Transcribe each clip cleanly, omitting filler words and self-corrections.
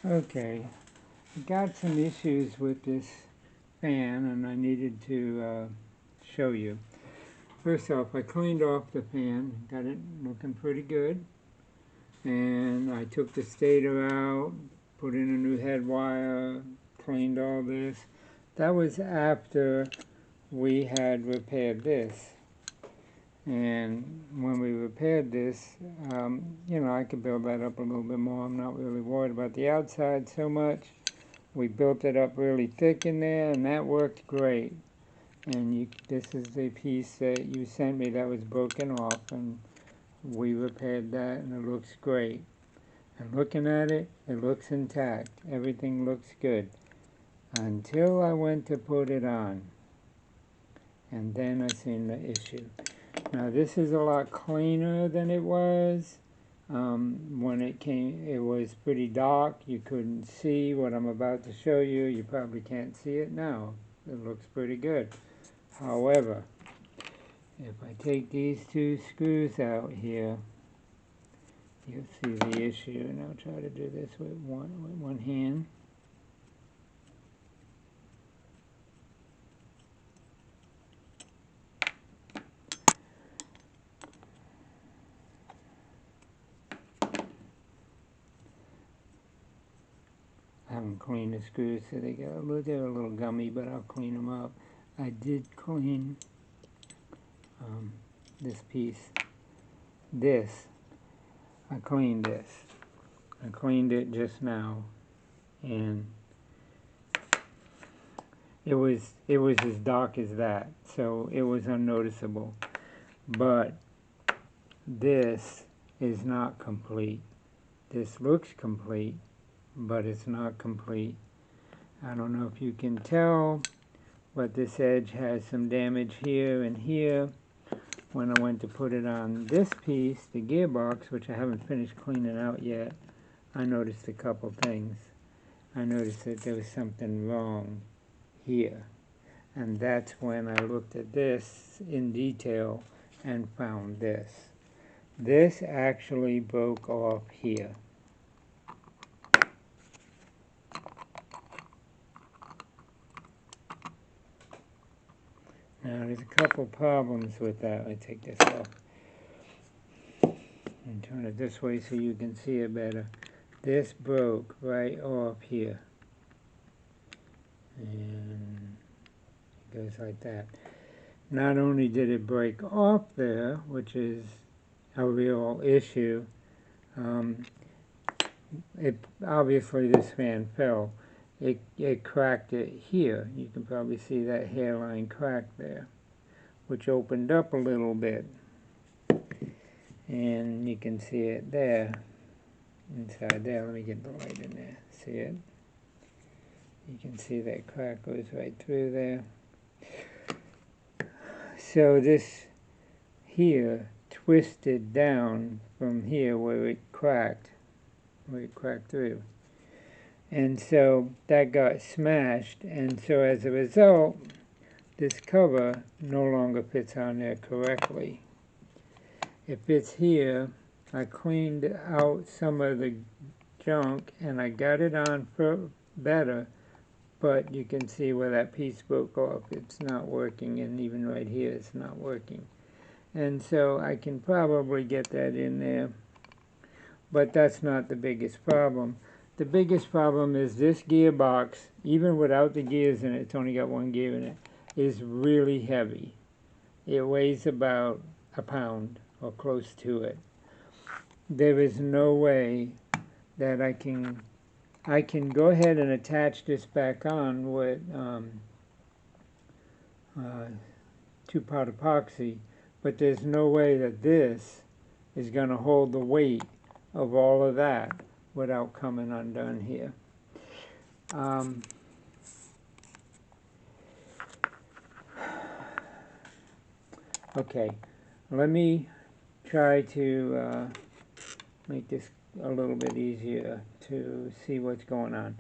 Okay, I got some issues with this fan and I needed to show you. First off, I cleaned off the fan, got it looking pretty good, and I took the stator out, put in a new head wire, cleaned all this. That was after we had repaired this. And when we repaired this, I could build that up a little bit more. I'm not really worried about the outside so much. We built it up really thick in there, and that worked great. And this is the piece that you sent me that was broken off, and we repaired that, and it looks great. And looking at it, it looks intact. Everything looks good. Until I went to put it on, and then I seen the issue. Now this is a lot cleaner than it was. When it came, it was pretty dark. You couldn't see what I'm about to show you. You probably can't see it now. It looks pretty good. However, if I take these two screws out here, you'll see the issue. And I'll try to do this with one hand. I haven't cleaned the screws, so they're a little gummy, but I'll clean them up. I did clean this piece. I cleaned this. I cleaned it just now, and it was as dark as that, so it was unnoticeable. But this is not complete. This looks complete, but it's not complete. I don't know if you can tell, but this edge has some damage here and here. When I went to put it on this piece, the gearbox, which I haven't finished cleaning out yet, I noticed a couple things. I noticed that there was something wrong here. And that's when I looked at this in detail and found this. This actually broke off here. Now there's a couple problems with that. I take this off and turn it this way so you can see it better. This broke right off here. And it goes like that. Not only did it break off there, which is a real issue, obviously this fan fell. It cracked it here. You can probably see that hairline crack there, which opened up a little bit. And you can see it there, inside there. Let me get the light in there. See it? You can see that crack goes right through there. So this here twisted down from here where it cracked through. And so that got smashed, and so as a result, this cover no longer fits on there correctly. It fits here. I cleaned out some of the junk and I got it on for better, but you can see where that piece broke off. It's not working, and even right here it's not working. And so I can probably get that in there, but that's not the biggest problem. The biggest problem is this gearbox, even without the gears in it, it's only got one gear in it, is really heavy. It weighs about a pound or close to it. There is no way that I can go ahead and attach this back on with 2-part epoxy, but there's no way that this is going to hold the weight of all of that without coming undone here. Okay, let me try to make this a little bit easier to see what's going on.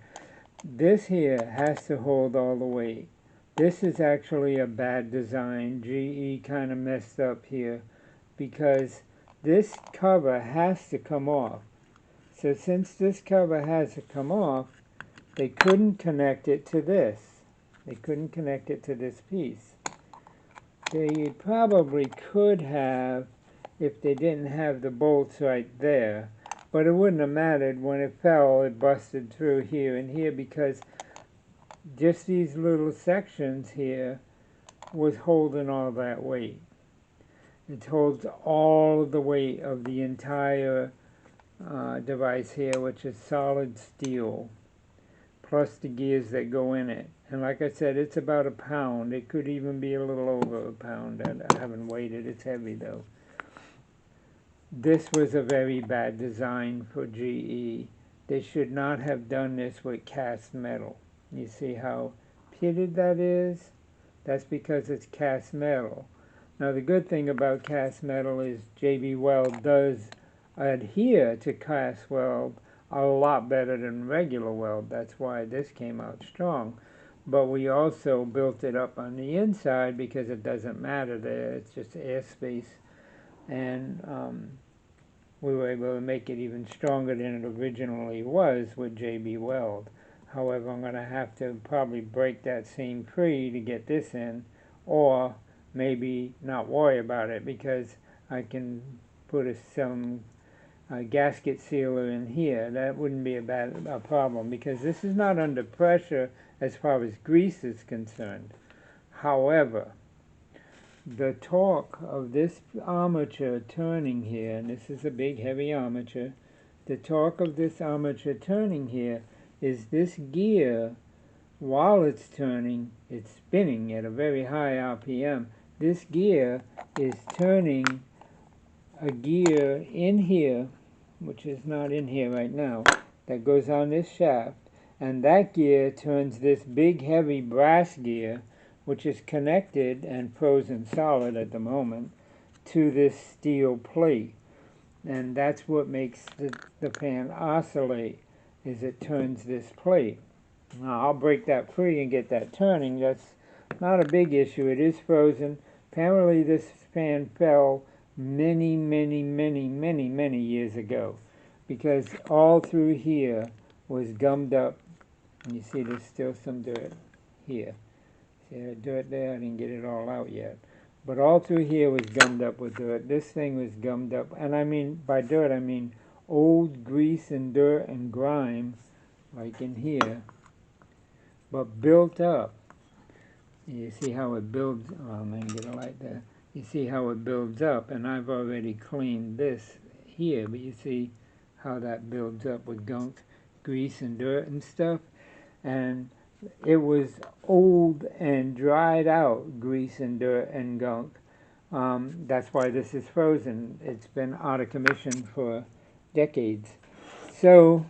This here has to hold all the weight. This is actually a bad design. GE kind of messed up here because this cover has to come off. So since this cover has to come off, they couldn't connect it to this. They couldn't connect it to this piece. They probably could have if they didn't have the bolts right there, but it wouldn't have mattered. When it fell, it busted through here and here because just these little sections here was holding all that weight. It holds all of the weight of the entire device here, which is solid steel, plus the gears that go in it. And like I said, it's about a pound. It could even be a little over a pound. I haven't weighed it. It's heavy though. This was a very bad design for GE. They should not have done this with cast metal. You see how pitted that is? That's because it's cast metal. Now the good thing about cast metal is JB Weld does adhere to cast weld a lot better than regular weld. That's why this came out strong. But we also built it up on the inside because it doesn't matter there. It's just airspace. And we were able to make it even stronger than it originally was with JB Weld. However, I'm going to have to probably break that seam free to get this in, or maybe not worry about it because I can put some gasket sealer in here. That wouldn't be a problem because this is not under pressure as far as grease is concerned. However, the torque of this armature turning here, and this is a big heavy armature, the torque of this armature turning here is this gear, while it's turning, it's spinning at a very high RPM. This gear is turning a gear in here, which is not in here right now, that goes on this shaft, and that gear turns this big heavy brass gear, which is connected and frozen solid at the moment, to this steel plate. And that's what makes the fan oscillate, is it turns this plate. Now I'll break that free and get that turning. That's not a big issue. It is frozen. Apparently this fan fell many years ago because all through here was gummed up. And you see there's still some dirt here. See that dirt there? I didn't get it all out yet. But all through here was gummed up with dirt. This thing was gummed up. And I mean, by dirt, I mean old grease and dirt and grime, like in here, but built up. You see how it builds. Oh, man, get a light there. You see how it builds up. And I've already cleaned this here, but you see how that builds up with gunk, grease and dirt and stuff. And it was old and dried out grease and dirt and gunk. That's why this is frozen. It's been out of commission for decades. So,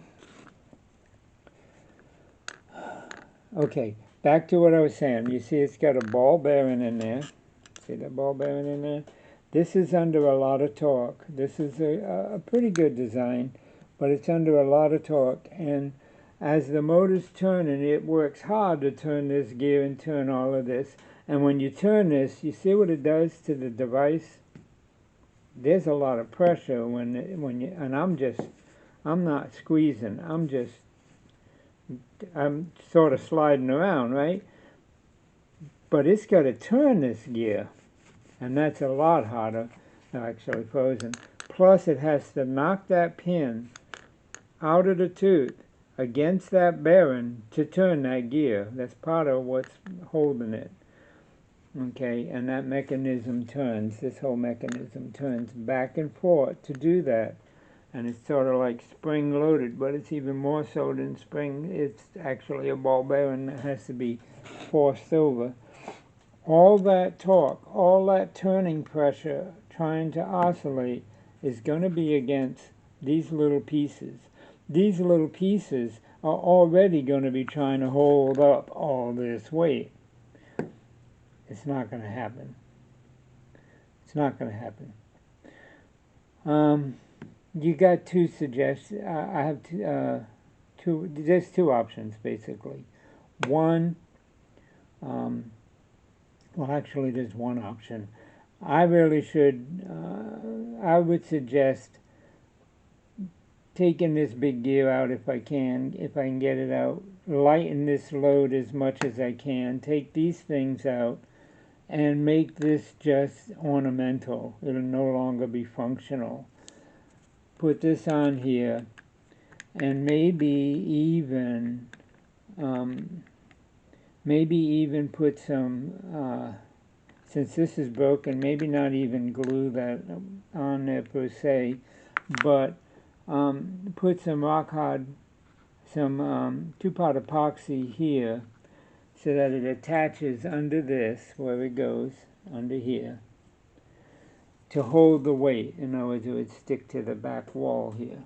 okay, back to what I was saying. You see it's got a ball bearing in there. See that ball bearing in there? This is under a lot of torque. This is a pretty good design, but it's under a lot of torque. And as the motor's turning, it works hard to turn this gear and turn all of this. And when you turn this, you see what it does to the device? There's a lot of pressure when you, and I'm not squeezing. I'm sort of sliding around, right? But it's got to turn this gear, and that's a lot harder, actually frozen. Plus, it has to knock that pin out of the tooth against that bearing to turn that gear. That's part of what's holding it. Okay, and that mechanism turns, this whole mechanism turns back and forth to do that. And it's sort of like spring loaded, but it's even more so than spring. It's actually a ball bearing that has to be forced over. All that torque, all that turning pressure trying to oscillate is going to be against these little pieces. These little pieces are already going to be trying to hold up all this weight. It's not going to happen. It's not going to happen. You got two suggestions. I have two. There's two options basically. One, well, actually, there's one option. I really should. I would suggest taking this big gear out if I can get it out, lighten this load as much as I can, take these things out, and make this just ornamental. It'll no longer be functional. Put this on here, and maybe even put some, since this is broken, maybe not even glue that on there per se, but put some rock hard, some 2-part epoxy here, so that it attaches under this, where it goes, under here, to hold the weight. In other words, it would stick to the back wall here,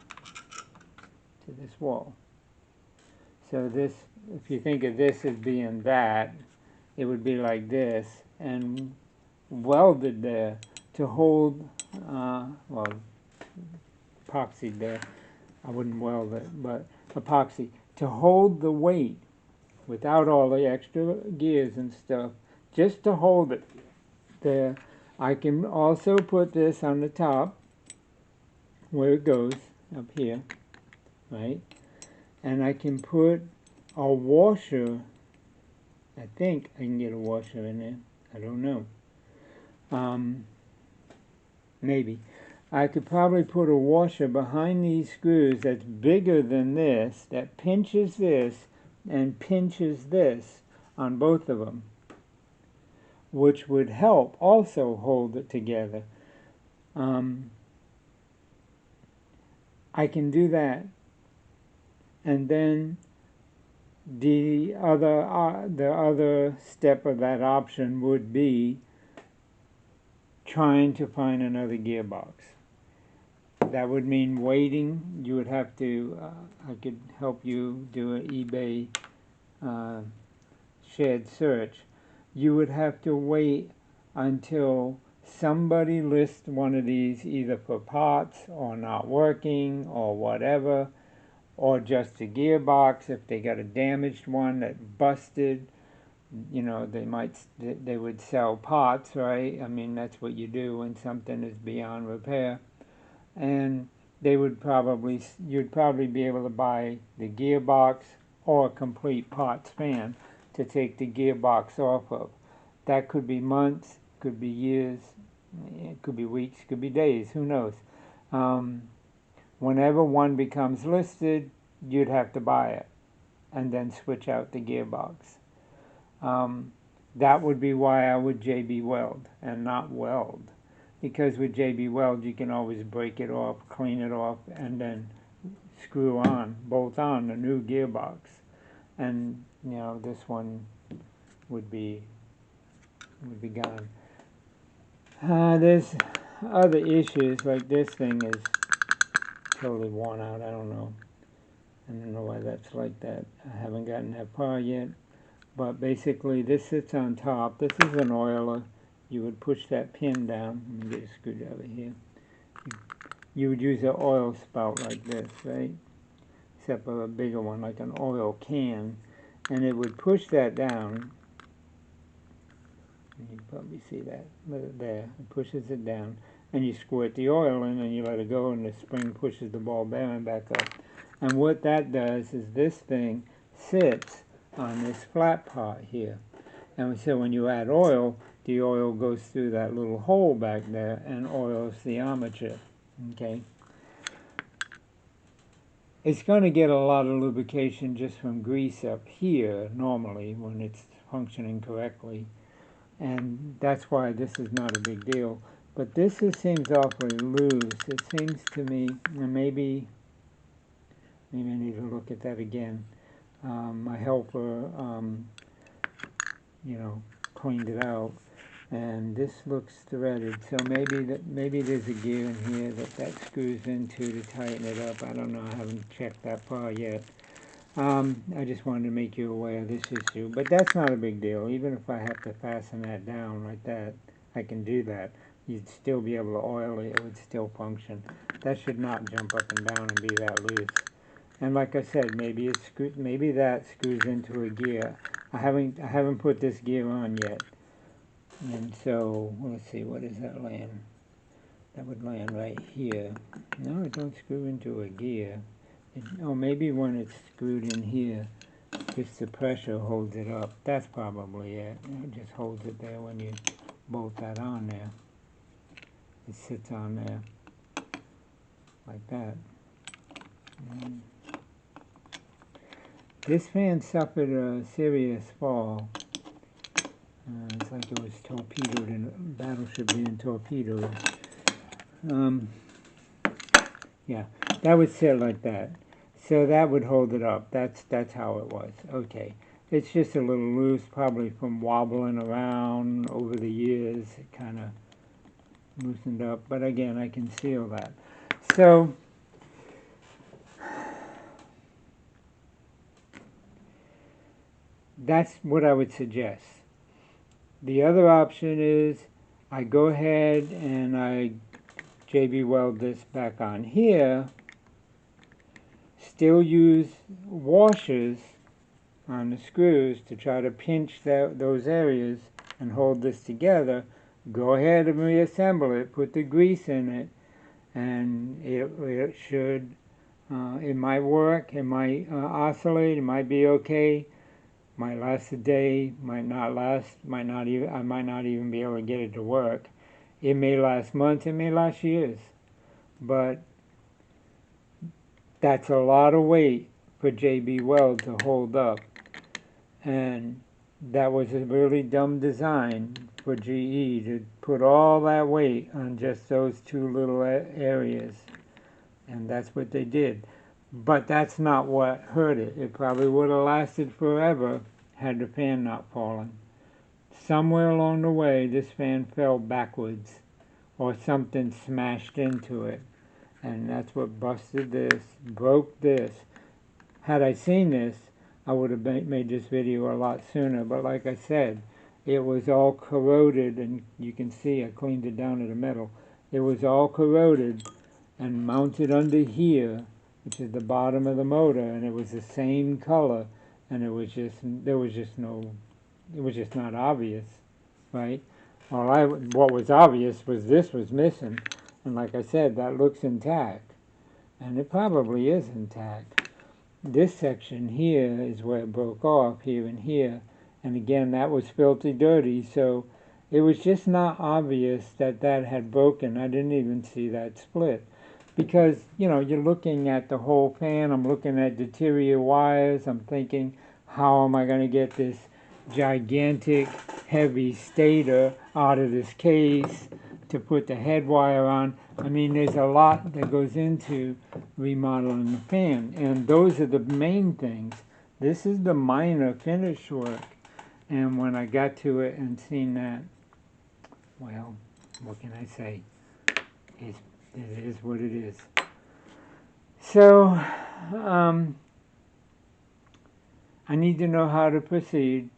to this wall. So this, if you think of this as being that, it would be like this, and welded there to hold, well, epoxy there. I wouldn't weld it, but epoxy to hold the weight without all the extra gears and stuff, just to hold it there. I can also put this on the top where it goes, up here, right? And I can put a washer. I think I can get a washer in there. I don't know. Maybe. I could probably put a washer behind these screws that's bigger than this, that pinches this and pinches this on both of them, which would help also hold it together. I can do that. And then the other step of that option would be trying to find another gearbox. That would mean waiting. You would have to, I could help you do an eBay shared search. You would have to wait until somebody lists one of these either for parts or not working or whatever, or just a gearbox. If they got a damaged one that busted, you know, they would sell parts, right? I mean, that's what you do when something is beyond repair. And they would you'd probably be able to buy the gearbox or a complete parts fan to take the gearbox off of. That could be months, could be years, it could be weeks, could be days, who knows. Whenever one becomes listed, you'd have to buy it and then switch out the gearbox. That would be why I would JB Weld and not weld. Because with JB Weld, you can always break it off, clean it off, and then bolt on a new gearbox. And, you know, this one would be gone. There's other issues, like this thing is totally worn out. I don't know why that's like that. I haven't gotten that far yet. But basically, this sits on top. This is an oiler. You would push that pin down. Let me get a screwdriver here. You would use an oil spout like this, right? Except for a bigger one, like an oil can. And it would push that down. You can probably see that there. It pushes it down. And you squirt the oil in and you let it go, and the spring pushes the ball bearing back up. And what that does is this thing sits on this flat part here. And so when you add oil, the oil goes through that little hole back there and oils the armature. Okay? It's going to get a lot of lubrication just from grease up here normally when it's functioning correctly. And that's why this is not a big deal. But this seems awfully loose. It seems to me, and maybe I need to look at that again. My helper, you know, cleaned it out, and this looks threaded. So maybe there's a gear in here that screws into to tighten it up. I don't know. I haven't checked that far yet. I just wanted to make you aware of this issue, but that's not a big deal. Even if I have to fasten that down like that, I can do that. You'd still be able to oil it. It would still function. That should not jump up and down and be that loose. And like I said, maybe that screws into a gear. I haven't put this gear on yet. And so let's see, what is that laying? that would land right here. No, it don't screw into a gear. Oh, maybe when it's screwed in here, just the pressure holds it up. That's probably it. It just holds it there when you bolt that on there. It sits on there like that. This fan suffered a serious fall. It's like it was torpedoed in a battleship being torpedoed. Yeah, that would sit like that. So that would hold it up. That's how it was. Okay. It's just a little loose, probably from wobbling around over the years. It kind of loosened up. But again, I can seal that. So that's what I would suggest. The other option is I go ahead and I JB weld this back on here, still use washers on the screws to try to pinch those areas and hold this together. Go ahead and reassemble it, put the grease in it, and it should, it might work, it might oscillate, it might be okay. Might last a day, might not last, I might not even be able to get it to work. It may last months, it may last years. But that's a lot of weight for JB Weld to hold up. And that was a really dumb design for GE to put all that weight on just those two little areas. And that's what they did. But that's not what hurt it. It probably would have lasted forever had the fan not fallen. Somewhere along the way, this fan fell backwards, or something smashed into it. And that's what busted this, broke this. Had I seen this, I would have made this video a lot sooner. But like I said, it was all corroded, and you can see I cleaned it down to the metal. It was all corroded and mounted under here, which is the bottom of the motor, and it was the same color, and it was just not obvious, right? What was obvious was this was missing, and like I said, that looks intact, and it probably is intact. This section here is where it broke off, here and here, and again, that was filthy dirty, so it was just not obvious that that had broken. I didn't even see that split. Because, you know, you're looking at the whole fan, I'm looking at the interior wires, I'm thinking, how am I going to get this gigantic, heavy stator out of this case to put the head wire on? I mean, there's a lot that goes into remodeling the fan, and those are the main things. This is the minor finish work, and when I got to it and seen that, well, what can I say? It is what it is. So, I need to know how to proceed.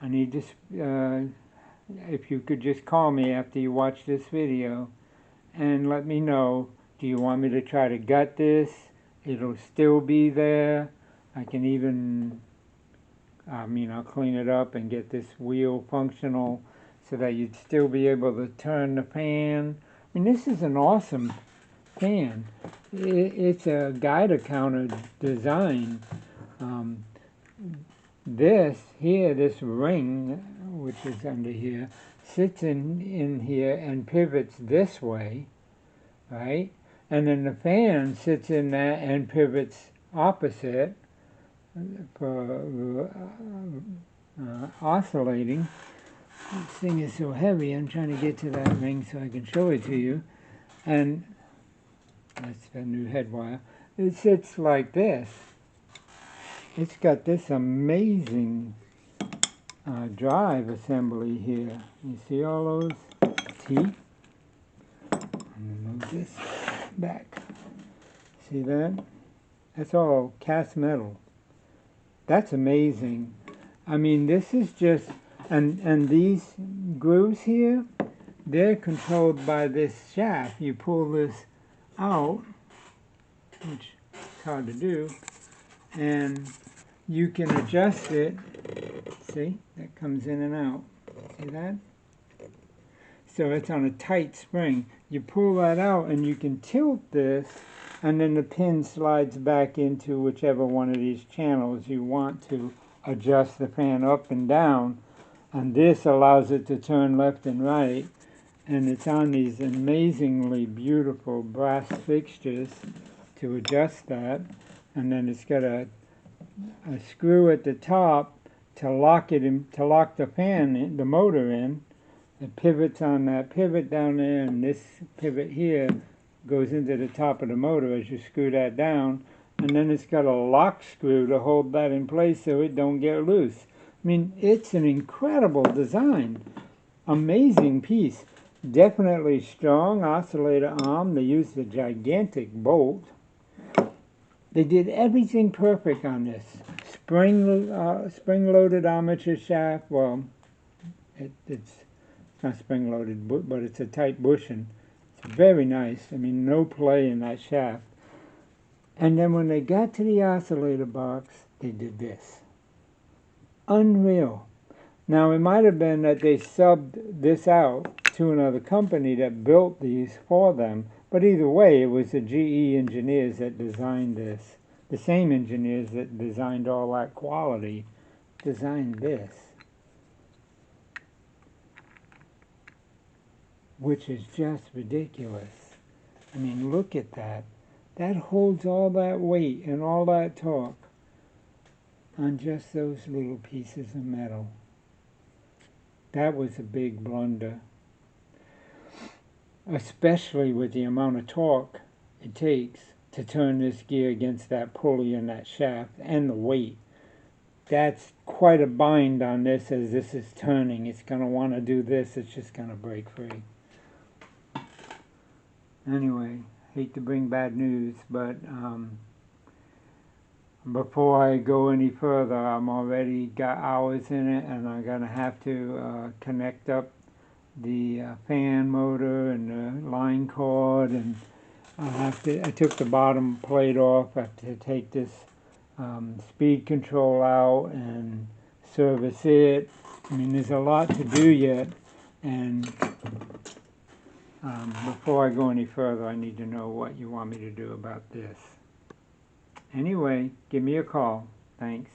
I need to, if you could just call me after you watch this video and let me know, do you want me to try to gut this? It'll still be there. I can even, I'll clean it up and get this wheel functional so that you'd still be able to turn the fan. I mean, this is an awesome fan. It's a Geiger counter design. This here, this ring, which is under here, sits in here and pivots this way, right? And then the fan sits in that and pivots opposite for oscillating. This thing is so heavy, I'm trying to get to that ring so I can show it to you. And that's the new head wire. It sits like this. It's got this amazing drive assembly here. You see all those teeth? I'm going to move this back. See that? That's all cast metal. That's amazing. I mean, this is just, and these grooves here, they're controlled by this shaft. You pull this out, which is hard to do, and you can adjust it. See, that comes in and out. See that? So it's on a tight spring. you pull that out and you can tilt this, and then the pin slides back into whichever one of these channels you want to adjust the fan up and down, and this allows it to turn left and right, and it's on these amazingly beautiful brass fixtures to adjust that, and then it's got a screw at the top to lock it in, to lock the fan in, the motor in. The pivot's on that pivot down there, and this pivot here goes into the top of the motor as you screw that down, and then it's got a lock screw to hold that in place so it don't get loose. I mean, it's an incredible design, amazing piece, definitely strong oscillator arm. They used a gigantic bolt. They did everything perfect on this. Spring-loaded armature shaft. Well, it's not spring-loaded, but it's a tight bushing. It's very nice. I mean, no play in that shaft. And then when they got to the oscillator box, they did this. Unreal. Now, it might have been that they subbed this out to another company that built these for them, but either way, it was the GE engineers that designed this. The same engineers that designed all that quality designed this, which is just ridiculous. I mean, look at that. That holds all that weight and all that torque on just those little pieces of metal. That was a big blunder, especially with the amount of torque it takes to turn this gear against that pulley and that shaft, and the weight. That's quite a bind on this as this is turning. It's going to want to do this. It's just going to break free. Anyway, hate to bring bad news, but before I go any further, I'm already got hours in it, and I'm going to have to connect up the fan motor and the line cord, and I took the bottom plate off. I have to take this speed control out and service it. I mean, there's a lot to do yet, and before I go any further, I need to know what you want me to do about this. Anyway, give me a call. Thanks.